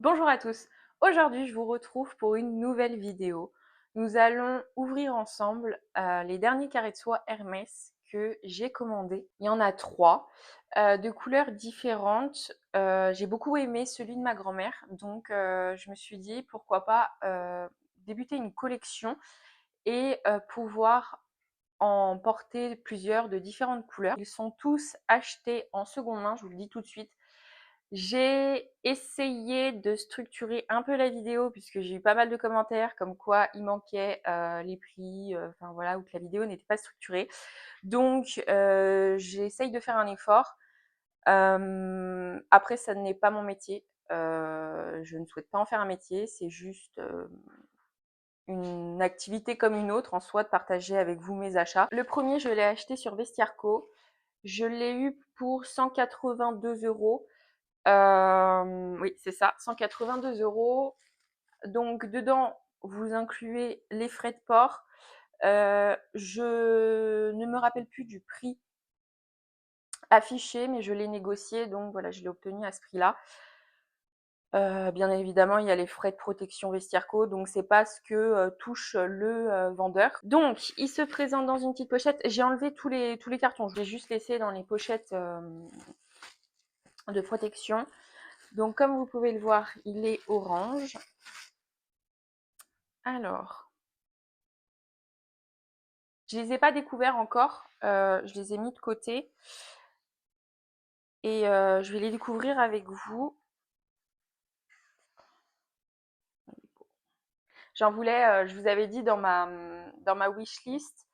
Bonjour à tous, aujourd'hui je vous retrouve pour une nouvelle vidéo. Nous allons ouvrir ensemble les derniers carrés de soie Hermès que j'ai commandés. Il y en a 3 de couleurs différentes. J'ai beaucoup aimé celui de ma grand-mère, donc je me suis dit pourquoi pas débuter une collection et pouvoir en porter plusieurs de différentes couleurs. Ils sont tous achetés en seconde main, je vous le dis tout de suite. J'ai essayé de structurer un peu la vidéo puisque j'ai eu pas mal de commentaires comme quoi il manquait les prix, enfin voilà, ou que la vidéo n'était pas structurée. Donc j'essaye de faire un effort. Après, ça n'est pas mon métier. Je ne souhaite pas en faire un métier, c'est juste une activité comme une autre en soi de partager avec vous mes achats. Le premier, je l'ai acheté sur Vestiaire.co. Je l'ai eu pour 182 €. Oui, c'est ça, 182 €. Donc dedans, vous incluez les frais de port. Je ne me rappelle plus du prix affiché, mais je l'ai négocié, donc voilà, je l'ai obtenu à ce prix-là. Bien évidemment, il y a les frais de protection Vestiaire.co, donc c'est pas ce que touche le vendeur. Donc, il se présente dans une petite pochette. J'ai enlevé tous les cartons, je l'ai juste laissé dans les pochettes de protection. Donc, comme vous pouvez le voir, il est orange. Alors, je les ai pas découverts encore, je les ai mis de côté et je vais les découvrir avec vous. J'en voulais, je vous avais dit dans ma wishlist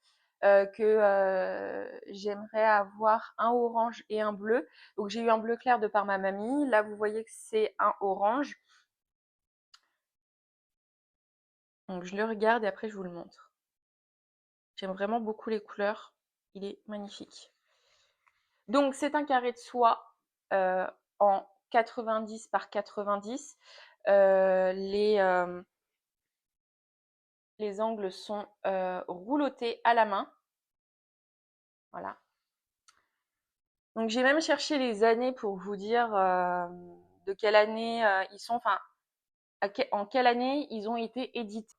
que j'aimerais avoir un orange et un bleu. Donc j'ai eu un bleu clair de par ma mamie. Là, vous voyez que c'est un orange. Donc je le regarde et après je vous le montre. J'aime vraiment beaucoup les couleurs. Il est magnifique. Donc c'est un carré de soie en 90 par 90. Les angles sont roulotés à la main. Voilà. Donc j'ai même cherché les années pour vous dire de quelle année ils sont, enfin en quelle année ils ont été édités.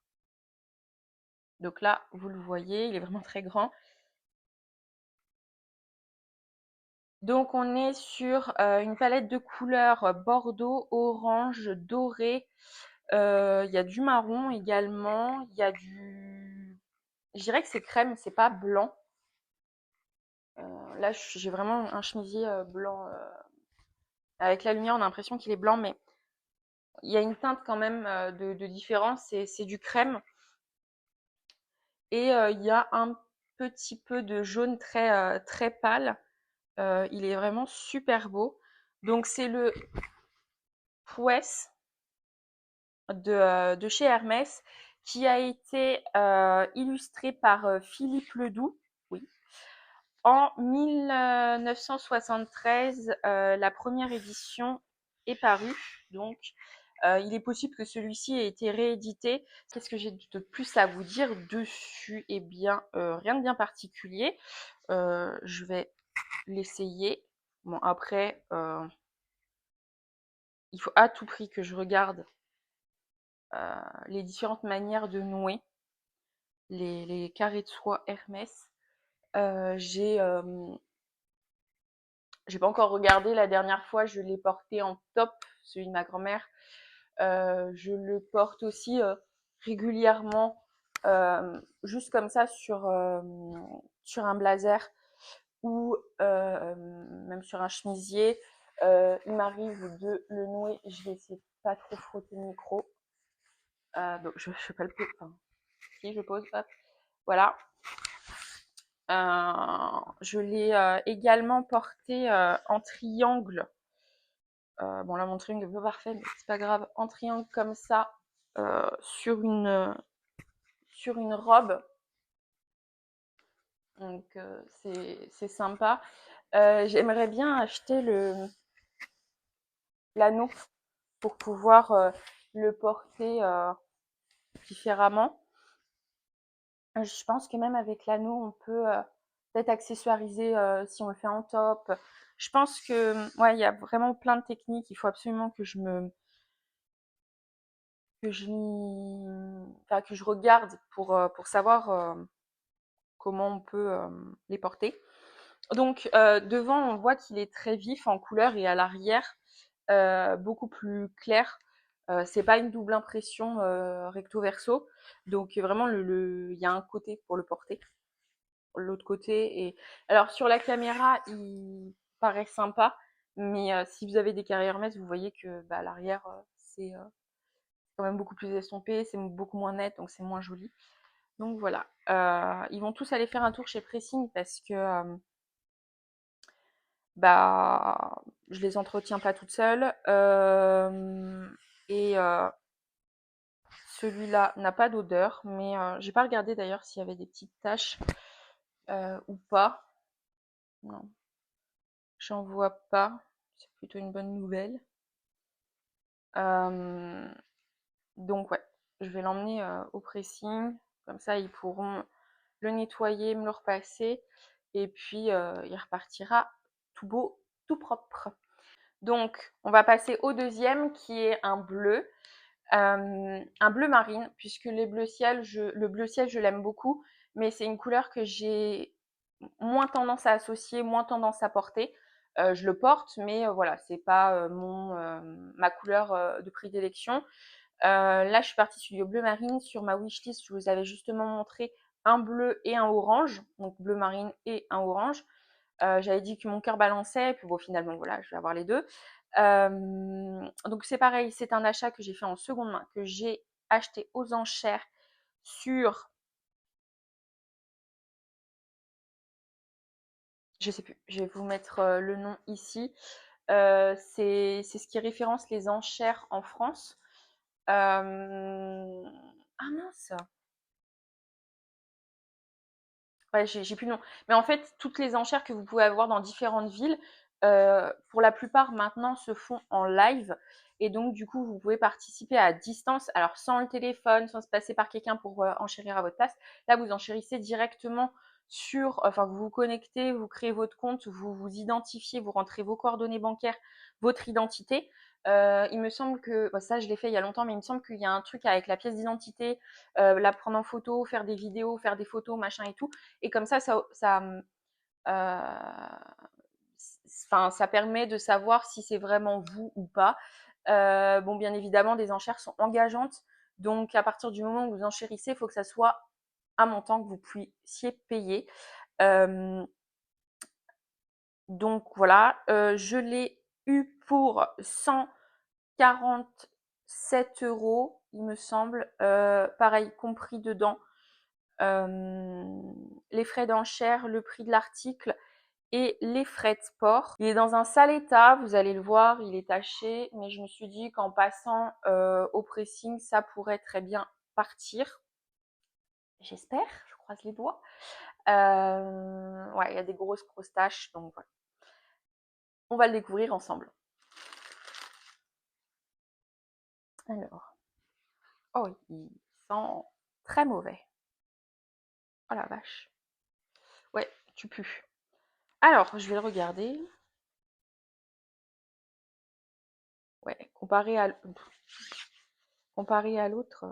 Donc là, vous le voyez, il est vraiment très grand. Donc on est sur une palette de couleurs bordeaux, orange, doré. Il y a du marron également. Il y a du... Je dirais que c'est crème, c'est pas blanc. Là, j'ai vraiment un chemisier blanc. Avec la lumière, on a l'impression qu'il est blanc, mais il y a une teinte quand même de différence. C'est du crème. Et il y a un petit peu de jaune très pâle. Il est vraiment super beau. Donc c'est le Pouès de chez Hermès qui a été illustré par Philippe Ledoux. Oui. En 1973, la première édition est parue. Donc il est possible que celui-ci ait été réédité. Qu'est-ce que j'ai de plus à vous dire dessus? Eh bien, rien de bien particulier. Je vais l'essayer. Bon, après, il faut à tout prix que je regarde les différentes manières de nouer les carrés de soie Hermès. J'ai pas encore regardé la dernière fois, je l'ai porté en top, celui de ma grand-mère. Je le porte aussi régulièrement, juste comme ça sur un blazer ou même sur un chemisier. Il m'arrive de le nouer, je vais essayer de pas trop frotter le micro. Donc je fais pas le peu, enfin, si je pose, hop, voilà. Je l'ai également porté en triangle. Bon là mon triangle est pas parfait, mais c'est pas grave. En triangle comme ça, sur une robe. Donc c'est sympa. J'aimerais bien acheter l'anneau pour pouvoir le porter différemment. Je pense que même avec l'anneau, on peut peut-être accessoiriser si on le fait en top. Je pense que ouais, il y a vraiment plein de techniques. Il faut absolument que que que je regarde pour savoir comment on peut les porter. Donc devant, on voit qu'il est très vif en couleur et à l'arrière, beaucoup plus clair. C'est pas une double impression recto verso. Donc vraiment, il y a un côté pour le porter. L'autre côté et alors sur la caméra, il paraît sympa, mais si vous avez des carrés Hermès, vous voyez que à l'arrière, c'est quand même beaucoup plus estompé, c'est beaucoup moins net, donc c'est moins joli. Donc voilà, ils vont tous aller faire un tour chez Pressing parce que je les entretiens pas toute seule. Et celui-là n'a pas d'odeur, mais j'ai pas regardé d'ailleurs s'il y avait des petites taches ou pas. Non, j'en vois pas. C'est plutôt une bonne nouvelle. Donc ouais, je vais l'emmener au pressing. Comme ça, ils pourront le nettoyer, me le repasser. Et puis, il repartira tout beau, tout propre. Donc, on va passer au deuxième qui est un bleu. Un bleu marine, puisque le bleu ciel, je l'aime beaucoup, mais c'est une couleur que j'ai moins tendance à associer, moins tendance à porter. Je le porte, mais voilà, c'est pas ma couleur de prédilection. Là, je suis partie sur le bleu marine. Sur ma wishlist, je vous avais justement montré un bleu et un orange, donc bleu marine et un orange. J'avais dit que mon cœur balançait, puis bon, finalement, voilà, je vais avoir les deux. Donc c'est pareil, c'est un achat que j'ai fait en seconde main, que j'ai acheté aux enchères sur, je sais plus, je vais vous mettre le nom ici. C'est ce qui référence les enchères en France. Ah mince, ouais, j'ai plus le nom. Mais en fait, toutes les enchères que vous pouvez avoir dans différentes villes, pour la plupart maintenant se font en live. Et donc, du coup, vous pouvez participer à distance, alors sans le téléphone, sans se passer par quelqu'un pour enchérir à votre place. Là, vous enchérissez directement enfin, vous vous connectez, vous créez votre compte, vous vous identifiez, vous rentrez vos coordonnées bancaires, votre identité. Il me semble que, ça je l'ai fait il y a longtemps, mais il me semble qu'il y a un truc avec la pièce d'identité, la prendre en photo, faire des vidéos, faire des photos, machin et tout. Et comme ça permet de savoir si c'est vraiment vous ou pas. Bon, bien évidemment, des enchères sont engageantes. Donc, à partir du moment où vous enchérissez, il faut que ça soit un montant que vous puissiez payer. Donc, voilà. Je l'ai eu pour 147 €, il me semble. Pareil, compris dedans les frais d'enchère, le prix de l'article et les frais de port. Il est dans un sale état, vous allez le voir, il est taché, mais je me suis dit qu'en passant au pressing, ça pourrait très bien partir. J'espère, je croise les doigts. Ouais, il y a des grosses taches, donc voilà. On va le découvrir ensemble. Alors, oh, il sent très mauvais. Oh la vache. Ouais, tu pues. Alors, je vais le regarder. Ouais, comparé à l'autre.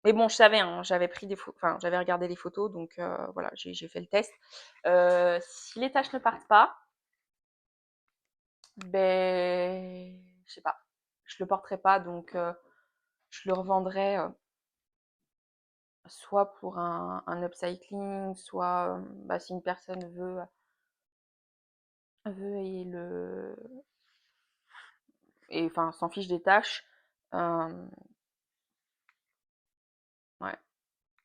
Mais bon, je savais, hein, j'avais pris enfin, j'avais regardé les photos, donc voilà, j'ai fait le test. Si les taches ne partent pas, je sais pas, je le porterai pas, donc je le revendrai soit pour un upcycling, soit si une personne veut et enfin s'en fiche des tâches. Ouais.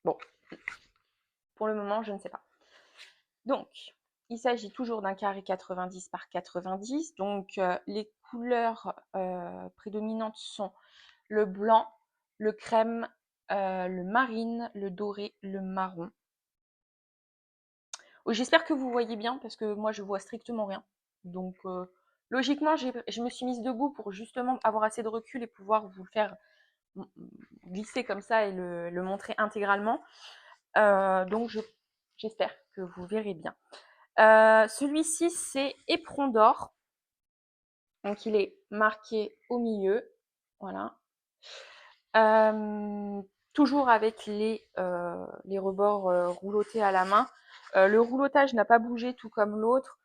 Bon, pour le moment, je ne sais pas. Donc, il s'agit toujours d'un carré 90 par 90. Donc, les couleurs prédominantes sont le blanc, le crème, le marine, le doré, le marron. J'espère que vous voyez bien parce que moi, je vois strictement rien. Donc, logiquement, je me suis mise debout pour justement avoir assez de recul et pouvoir vous le faire glisser comme ça et le montrer intégralement. Donc, j'espère que vous verrez bien. Celui-ci, c'est éperon d'or. Donc, il est marqué au milieu. Voilà. Toujours avec les rebords roulotés à la main. Le roulotage n'a pas bougé tout comme l'autre.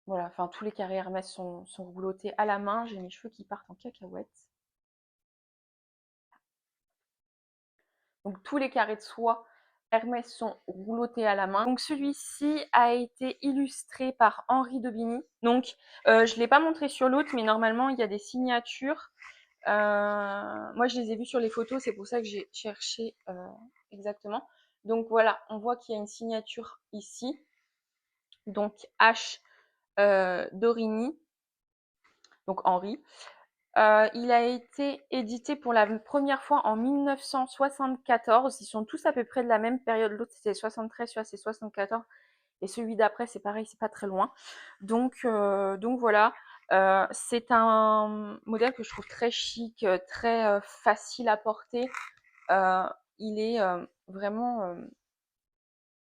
Voilà, enfin tous les carrés Hermès sont roulotés à la main. J'ai mes cheveux qui partent en cacahuète. Donc tous les carrés de soie Hermès sont roulotés à la main. Donc celui-ci a été illustré par Henri Daubigny. Donc je ne l'ai pas montré sur l'autre, mais normalement il y a des signatures. Moi je les ai vues sur les photos, c'est pour ça que j'ai cherché exactement. Donc voilà, on voit qu'il y a une signature ici. Donc H Dorigny, donc Henri. Il a été édité pour la première fois en 1974. Ils sont tous à peu près de la même période. L'autre c'était 73, celui-là c'est 74. Et celui d'après c'est pareil, c'est pas très loin. Donc voilà. C'est un modèle que je trouve très chic, très facile à porter. Il est vraiment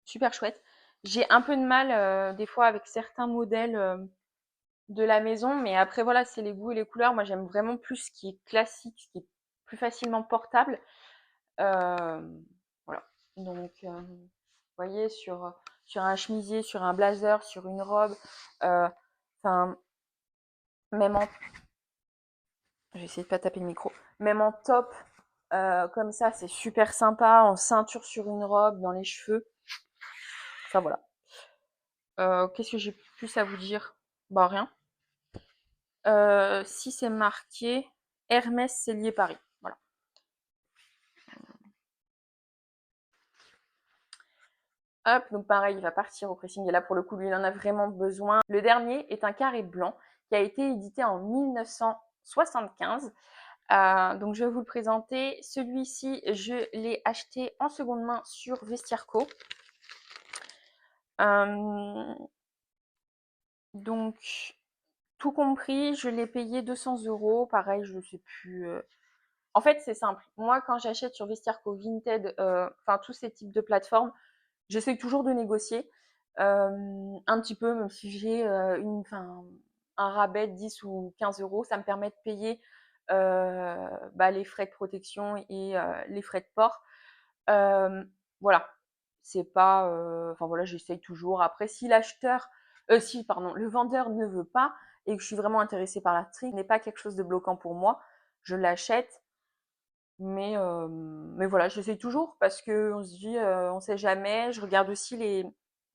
super chouette. J'ai un peu de mal des fois avec certains modèles de la maison, mais après voilà, c'est les goûts et les couleurs. Moi j'aime vraiment plus ce qui est classique, ce qui est plus facilement portable. Voilà. Donc vous voyez, sur un chemisier, sur un blazer, sur une robe, enfin même en, j'ai essayé de pas taper le micro, même en top, comme ça, c'est super sympa, en ceinture sur une robe, dans les cheveux. Enfin voilà. Qu'est-ce que j'ai plus à vous dire? Bah rien. Si c'est marqué Hermès Cellier Paris. Voilà. Hop, donc pareil, il va partir au pressing. Et là, pour le coup, lui, il en a vraiment besoin. Le dernier est un carré blanc qui a été édité en 1975. Donc, je vais vous le présenter. Celui-ci, je l'ai acheté en seconde main sur Vestiaire.co. Donc, tout compris, je l'ai payé 200 €. Pareil, je ne sais plus. En fait, c'est simple. Moi, quand j'achète sur Vestiaire.co, Vinted, enfin tous ces types de plateformes, j'essaie toujours de négocier un petit peu, même si j'ai un rabais de 10 ou 15 €, ça me permet de payer les frais de protection et les frais de port. Voilà, c'est pas, enfin voilà, j'essaye toujours. Après, si l'acheteur, si pardon, le vendeur ne veut pas et que je suis vraiment intéressée par l'article, ce n'est pas quelque chose de bloquant pour moi, je l'achète. Mais voilà, j'essaye toujours parce que on se dit, on sait jamais. Je regarde aussi les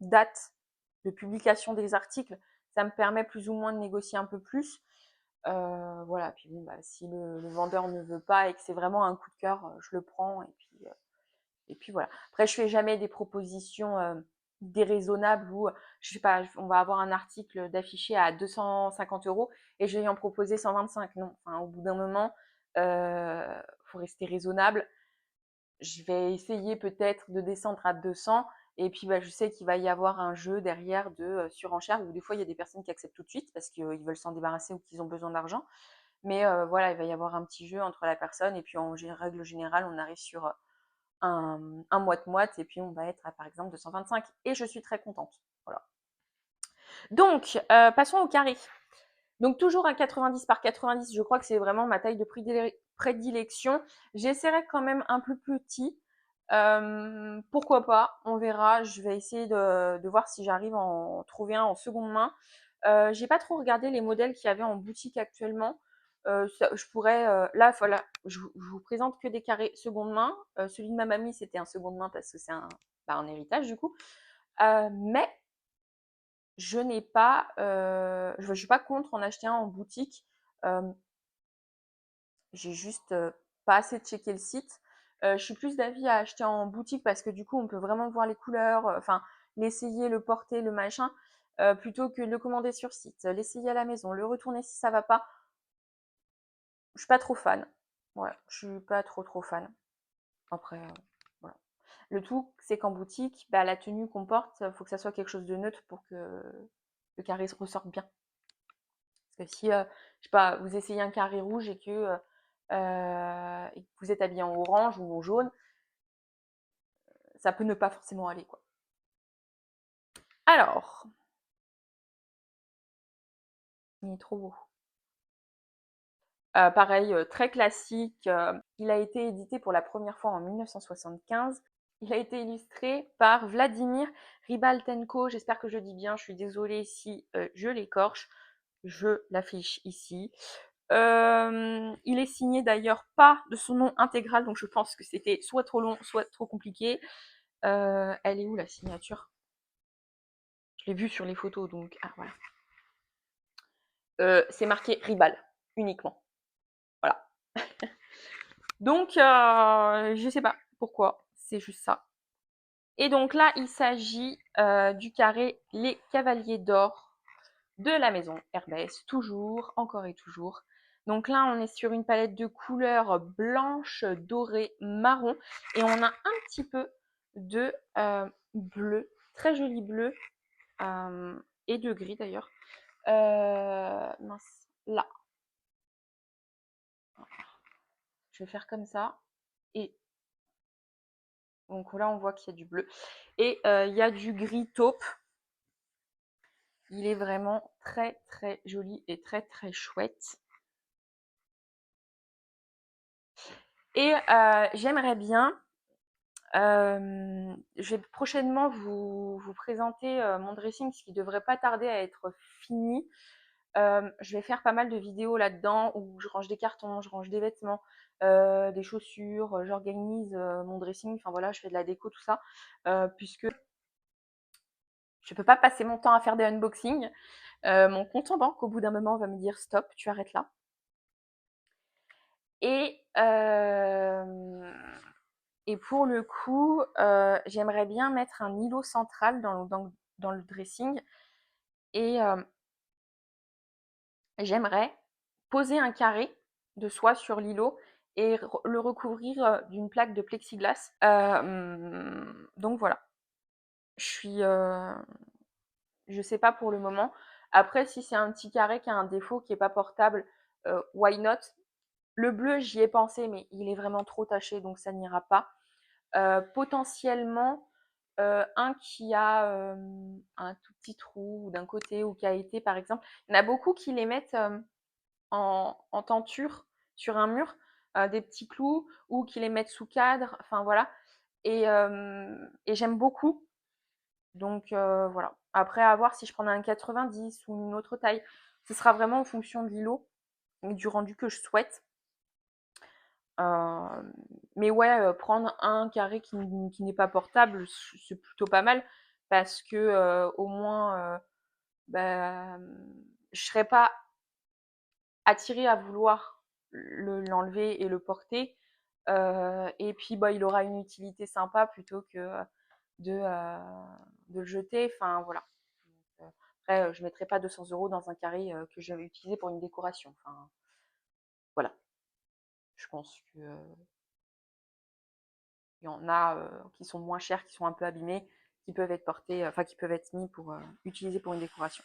dates de publication des articles. Ça me permet plus ou moins de négocier un peu plus. Voilà, puis bon, si le vendeur ne veut pas et que c'est vraiment un coup de cœur, je le prends et puis voilà. Après, je fais jamais des propositions déraisonnables où, je sais pas, on va avoir un article d'affiché à 250 € et je vais en proposer 125. Non, enfin, au bout d'un moment, faut rester raisonnable. Je vais essayer peut-être de descendre à 200 et puis je sais qu'il va y avoir un jeu derrière de surenchère où des fois il y a des personnes qui acceptent tout de suite parce qu'ils veulent s'en débarrasser ou qu'ils ont besoin d'argent. Mais voilà, il va y avoir un petit jeu entre la personne et puis en règle générale, on arrive sur un moite-moite et puis on va être à par exemple 225 et je suis très contente. Voilà. Donc, passons au carré. Donc toujours un 90 par 90, je crois que c'est vraiment ma taille de prédilection. J'essaierai quand même un peu plus petit. Pourquoi pas, on verra. Je vais essayer de voir si j'arrive à en trouver un en seconde main. J'ai pas trop regardé les modèles qu'il y avait en boutique actuellement. Je pourrais, là, voilà, je vous présente que des carrés seconde main. Celui de ma mamie, c'était un seconde main parce que c'est un héritage du coup. Mais je n'ai pas, je suis pas contre en acheter un en boutique. J'ai juste pas assez checké le site. Je suis plus d'avis à acheter en boutique parce que du coup, on peut vraiment voir les couleurs, enfin, l'essayer, le porter, le machin, plutôt que de le commander sur site, l'essayer à la maison, le retourner si ça va pas. Je suis pas trop fan. Ouais, je suis pas trop fan. Après, voilà. Le tout, c'est qu'en boutique, la tenue qu'on porte, il faut que ça soit quelque chose de neutre pour que le carré ressorte bien. Parce que si, je sais pas, vous essayez un carré rouge et que vous êtes habillé en orange ou en jaune, ça peut ne pas forcément aller, quoi. Alors, il est trop beau. Pareil, très classique. Il a été édité pour la première fois en 1975. Il a été illustré par Vladimir Ribaltenko. J'espère que je dis bien. Je suis désolée si je l'écorche. Je l'affiche ici. Il est signé d'ailleurs pas de son nom intégral, donc je pense que c'était soit trop long, soit trop compliqué. Elle est où la signature? Je l'ai vue sur les photos, donc ah voilà. C'est marqué Ribal uniquement. Voilà. Donc je sais pas pourquoi, c'est juste ça. Et donc là, il s'agit du carré Les Cavaliers d'Or de la maison Hermès, toujours, encore et toujours. Donc là, on est sur une palette de couleurs blanche, dorée, marron. Et on a un petit peu de bleu, très joli bleu, et de gris d'ailleurs. Mince, là. Je vais faire comme ça. Et donc là, on voit qu'il y a du bleu. Et il y a du gris taupe. Il est vraiment très très joli et très très chouette. Et j'aimerais bien, je vais prochainement vous présenter mon dressing, ce qui devrait pas tarder à être fini. Je vais faire pas mal de vidéos là-dedans où je range des cartons, je range des vêtements, des chaussures, j'organise mon dressing, enfin voilà, je fais de la déco, tout ça, puisque je peux pas passer mon temps à faire des unboxings. Mon compte en banque, au bout d'un moment, va me dire stop, tu arrêtes là. Et, et pour le coup, j'aimerais bien mettre un îlot central dans le dressing. Et j'aimerais poser un carré de soie sur l'îlot et le recouvrir d'une plaque de plexiglas. Donc voilà, je sais pas pour le moment. Après, si c'est un petit carré qui a un défaut, qui est pas portable, why not? Le bleu, j'y ai pensé, mais il est vraiment trop taché, donc ça n'ira pas. Potentiellement, un qui a un tout petit trou d'un côté ou qui a été, par exemple, il y en a beaucoup qui les mettent en tenture sur un mur, des petits clous, ou qui les mettent sous cadre, enfin voilà. Et j'aime beaucoup. Donc voilà. Après, à voir si je prends un 90 ou une autre taille. Ce sera vraiment en fonction de l'îlot et du rendu que je souhaite. Mais ouais, prendre un carré qui n'est pas portable, c'est plutôt pas mal parce que au moins, bah, je serais pas attirée à vouloir l'enlever et le porter. Et puis, bah, il aura une utilité sympa plutôt que de, euh, de le jeter. Enfin, voilà. Donc, après, je ne mettrai pas 200 € dans un carré que je vais utiliser pour une décoration. Enfin, voilà. Je pense que il y en a qui sont moins chers, qui sont un peu abîmés, qui peuvent être portés, enfin qui peuvent être mis pour utiliser pour une décoration.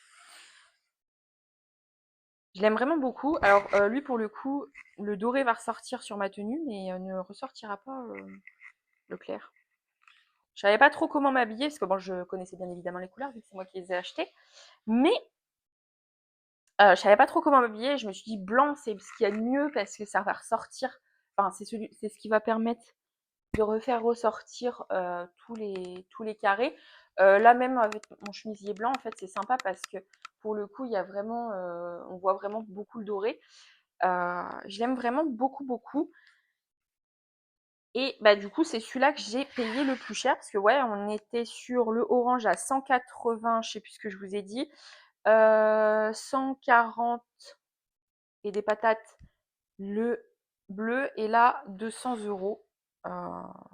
Je l'aime vraiment beaucoup. Alors lui pour le coup, le doré va ressortir sur ma tenue, mais ne ressortira pas le clair. Je savais pas trop comment m'habiller, parce que bon, je connaissais bien évidemment les couleurs, vu que c'est moi qui les ai achetées. Mais je savais pas trop comment m'habiller. Je me suis dit blanc, c'est ce qu'il y a de mieux parce que ça va ressortir. Enfin, c'est ce qui va permettre de refaire ressortir tous les carrés. Là même avec mon chemisier blanc, en fait, c'est sympa parce que pour le coup, il y a vraiment, on voit vraiment beaucoup le doré. Je l'aime vraiment beaucoup, beaucoup. Et bah du coup, c'est celui-là que j'ai payé le plus cher parce que ouais, on était sur le orange à 180, je sais plus ce que je vous ai dit, 140 et des patates le bleu et là 200 €.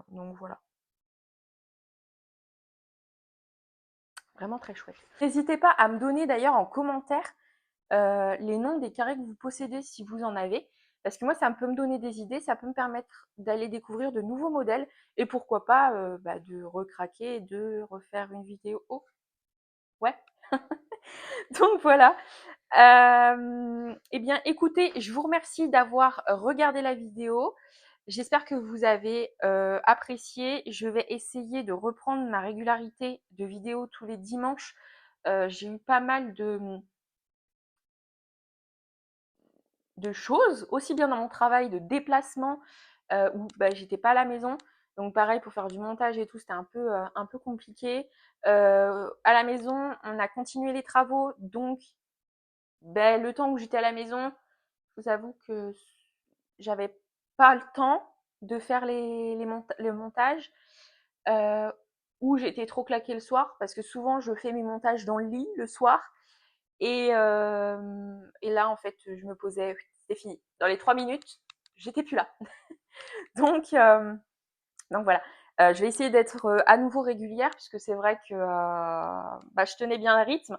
Donc voilà. Vraiment très chouette. N'hésitez pas à me donner d'ailleurs en commentaire les noms des carrés que vous possédez si vous en avez. Parce que moi, ça peut me donner des idées, ça peut me permettre d'aller découvrir de nouveaux modèles et pourquoi pas bah, de recraquer et de refaire une vidéo. Oh, ouais. Donc voilà. Eh bien, écoutez, je vous remercie d'avoir regardé la vidéo. J'espère que vous avez apprécié. Je vais essayer de reprendre ma régularité de vidéos tous les dimanches. J'ai eu pas mal de choses, aussi bien dans mon travail de déplacement où bah, j'étais pas à la maison. Donc pareil pour faire du montage et tout, c'était un peu compliqué. À la maison, on a continué les travaux, donc ben, le temps où j'étais à la maison, je vous avoue que j'avais pas le temps de faire le montage. Euh, ou j'étais trop claquée le soir, parce que souvent je fais mes montages dans le lit le soir. Et là, en fait, je me posais, c'est fini. Dans les 3 minutes, j'étais plus là. Donc, euh, donc voilà. Je vais essayer d'être à nouveau régulière, puisque c'est vrai que bah, je tenais bien le rythme.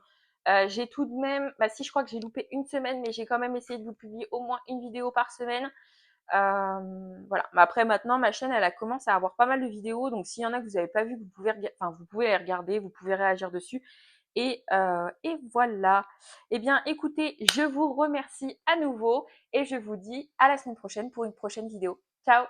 J'ai tout de même, bah si je crois que j'ai loupé une semaine, mais j'ai quand même essayé de vous publier au moins une vidéo par semaine. Voilà. Mais après maintenant, ma chaîne, elle a commencé à avoir pas mal de vidéos, donc s'il y en a que vous n'avez pas vu, vous pouvez les regarder, vous pouvez réagir dessus. Et voilà. Eh bien, écoutez, je vous remercie à nouveau et je vous dis à la semaine prochaine pour une prochaine vidéo. Ciao!